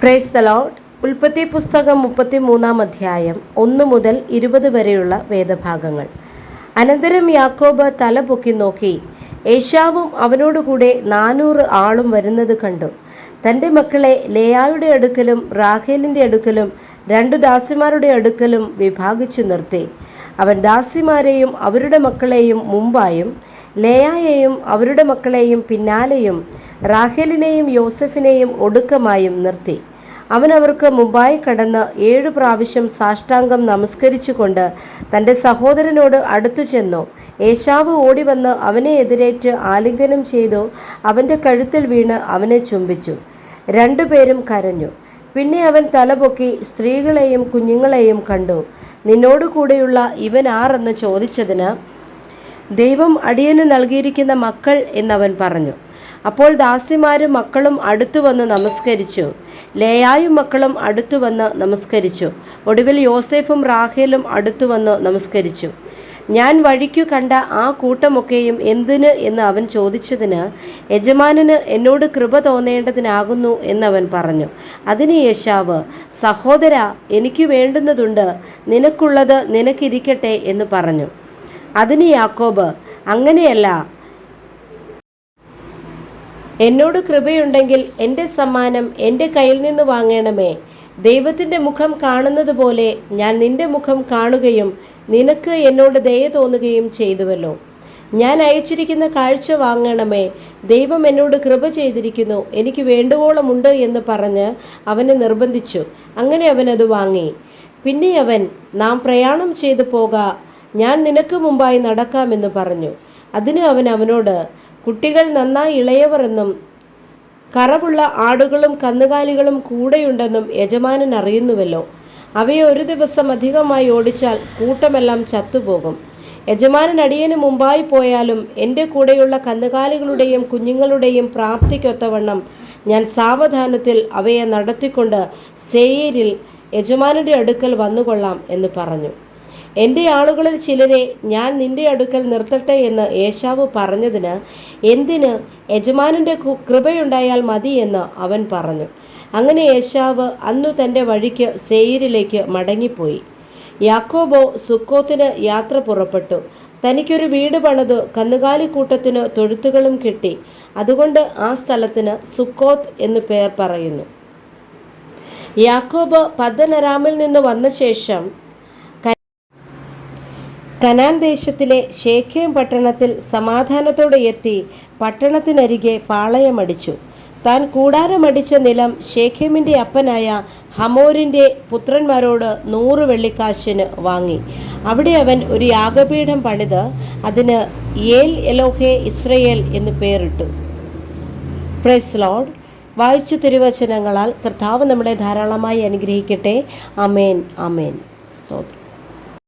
Praise the Lord. ഉൽപ്പത്തി പുസ്തകം 33-ാം അധ്യായം 1 മുതൽ 20 വരെയുള്ള വേദഭാഗങ്ങൾ. അനന്തരം യാക്കോബ് തല പൊക്കി നോക്കി, ഏശാവും അവനോടുകൂടെ 400 ആളും വരുന്നത് കണ്ടു. തൻ്റെ മക്കളെ ലേയായുടെ അടുക്കലും റാഹേലിൻ്റെ അടുക്കലും 2 ദാസിമാരുടെ അടുക്കലും വിഭാഗിച്ചു നിർത്തി. അവൻ ദാസിമാരെയും അവരുടെ മക്കളെയും മുമ്പായും ലേയായെയും അവരുടെ മക്കളെയും പിന്നാലെയും റാഹേലിനെയും യോസെഫിനെയും ഒടുക്കമായും നിർത്തി. അവൻ അവർക്ക് മുമ്പായി കടന്ന് 7 പ്രാവശ്യം സാഷ്ടാംഗം നമസ്കരിച്ചുകൊണ്ട് തൻ്റെ സഹോദരനോട് അടുത്തു ചെന്നു. ഏശാവ് ഓടിവന്ന് അവനെ എതിരേറ്റ് ആലിംഗനം ചെയ്തു അവൻ്റെ കഴുത്തിൽ വീണ് അവനെ ചുംബിച്ചു. 2 പേരും കരഞ്ഞു. പിന്നെ അവൻ തലപൊക്കി സ്ത്രീകളെയും കുഞ്ഞുങ്ങളെയും കണ്ടു. നിന്നോട് കൂടെയുള്ള ഇവൻ ആരെന്ന് ചോദിച്ചതിന്, ദൈവം അടിയന് നൽകിയിരിക്കുന്ന മക്കൾ എന്നവൻ പറഞ്ഞു. അപ്പോൾ ദാസിമാരും മക്കളും അടുത്തു വന്ന് നമസ്കരിച്ചു. ലേയായും മക്കളും അടുത്തു വന്ന് നമസ്കരിച്ചു. ഒടുവിൽ യോസേഫും റാഹേലും അടുത്തു വന്ന് നമസ്കരിച്ചു. ഞാൻ വഴിക്കു കണ്ട ആ കൂട്ടമൊക്കെയും എന്തിന് എന്ന് അവൻ ചോദിച്ചതിന്, യജമാനന് എന്നോട് കൃപ തോന്നേണ്ടതിനാകുന്നു എന്നവൻ പറഞ്ഞു. അതിന് യേശാവ്, സഹോദരാ, എനിക്ക് വേണ്ടുന്നതുണ്ട്, നിനക്കുള്ളത് നിനക്കിരിക്കട്ടെ എന്ന് പറഞ്ഞു. അതിന് യാക്കോബ്, അങ്ങനെയല്ല, എന്നോട് കൃപയുണ്ടെങ്കിൽ എൻ്റെ സമ്മാനം എൻ്റെ കയ്യിൽ നിന്ന് വാങ്ങണമേ. ദൈവത്തിൻ്റെ മുഖം കാണുന്നത് പോലെ ഞാൻ നിൻ്റെ മുഖം കാണുകയും നിനക്ക് എന്നോട് ദയ തോന്നുകയും ചെയ്തുവല്ലോ. ഞാൻ അയച്ചിരിക്കുന്ന കാഴ്ച വാങ്ങണമേ. ദൈവം എന്നോട് കൃപ ചെയ്തിരിക്കുന്നു, എനിക്ക് വേണ്ടുവോളമുണ്ട് എന്ന് പറഞ്ഞ് അവനെ നിർബന്ധിച്ചു. അങ്ങനെ അവനത് വാങ്ങി. പിന്നെ അവൻ, നാം പ്രയാണം ചെയ്തു പോക, ഞാൻ നിനക്ക് മുമ്പായി നടക്കാമെന്ന് പറഞ്ഞു. അതിന് അവൻ അവനോട്, കുട്ടികൾ നന്നായി ഇളയവർ എന്നും കറവുള്ള ആടുകളും കന്നുകാലികളും കൂടെയുണ്ടെന്നും യജമാനൻ അറിയുന്നുവല്ലോ. അവയെ ഒരു ദിവസം അധികമായി ഓടിച്ചാൽ കൂട്ടമെല്ലാം ചത്തുപോകും. യജമാനൻ അടിയന് മുമ്പായി പോയാലും എൻ്റെ കൂടെയുള്ള കന്നുകാലികളുടെയും കുഞ്ഞുങ്ങളുടെയും പ്രാപ്തിക്കൊത്തവണ്ണം ഞാൻ സാവധാനത്തിൽ അവയെ നടത്തിക്കൊണ്ട് സേയീരിൽ യജമാനൻ്റെ അടുക്കൽ വന്നുകൊള്ളാം എന്ന് പറഞ്ഞു. എൻ്റെ ആളുകളിൽ ചിലരെ ഞാൻ നിൻ്റെ അടുക്കൽ നിർത്തട്ടെ എന്ന് ഏശാവ് പറഞ്ഞതിന്, എന്തിന്, യജമാനൻ്റെ കൃപയുണ്ടായാൽ മതി എന്ന് അവൻ പറഞ്ഞു. അങ്ങനെ ഏശാവ് അന്നു തൻ്റെ വഴിക്ക് സേയീരിലേക്ക് മടങ്ങിപ്പോയി. യാക്കോബോ സുക്കോത്തിന് യാത്ര പുറപ്പെട്ടു. തനിക്കൊരു വീട് പണിതു കന്നുകാലിക്കൂട്ടത്തിന് തൊഴുത്തുകളും കിട്ടി. അതുകൊണ്ട് ആ സ്ഥലത്തിന് സുക്കോത്ത് എന്ന് പേർ പറയുന്നു. യാക്കോബ് പദ്ദൻഅരാമിൽ നിന്ന് വന്ന ശേഷം കനാൻ ദേശത്തിലെ ശേഖേം പട്ടണത്തിൽ സമാധാനത്തോടെ എത്തി പട്ടണത്തിനരികെ പാളയമടിച്ചു. താൻ കൂടാരമടിച്ച നിലം ശേഖേമിൻ്റെ അപ്പനായ ഹമോരിൻ്റെ പുത്രന്മാരോട് 100 വെള്ളിക്കാശിന് വാങ്ങി. അവിടെ അവൻ ഒരു യാഗപീഠം പണിത് അതിന് ഏൽ എലോഹെ ഇസ്രയേൽ എന്ന് പേരിട്ടു. Praise Lord. വായിച്ച തിരുവചനങ്ങളാൽ കർത്താവ് നമ്മളെ ധാരാളമായി അനുഗ്രഹിക്കട്ടെ. ആമേൻ, ആമേൻ. സ്തോത്രം.